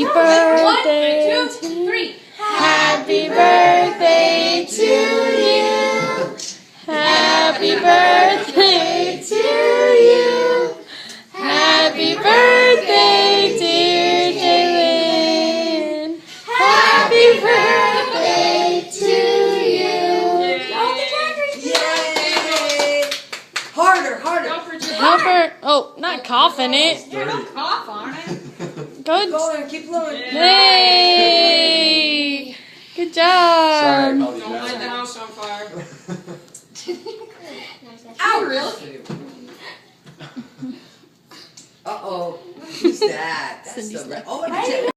Happy birthday. 1, 2, 3. Happy birthday to you. Happy birthday to you. Happy birthday, dear Jalen. Happy birthday to you. Yay! Harder, harder. Help her. Oh, not coughing it. Yeah, don't cough on it. Good. Go keep blowing. Yay! Good Sorry, job. Don't light the house on fire. Ow, really? Uh-oh. Who's that? That's Cindy's the... left. Oh,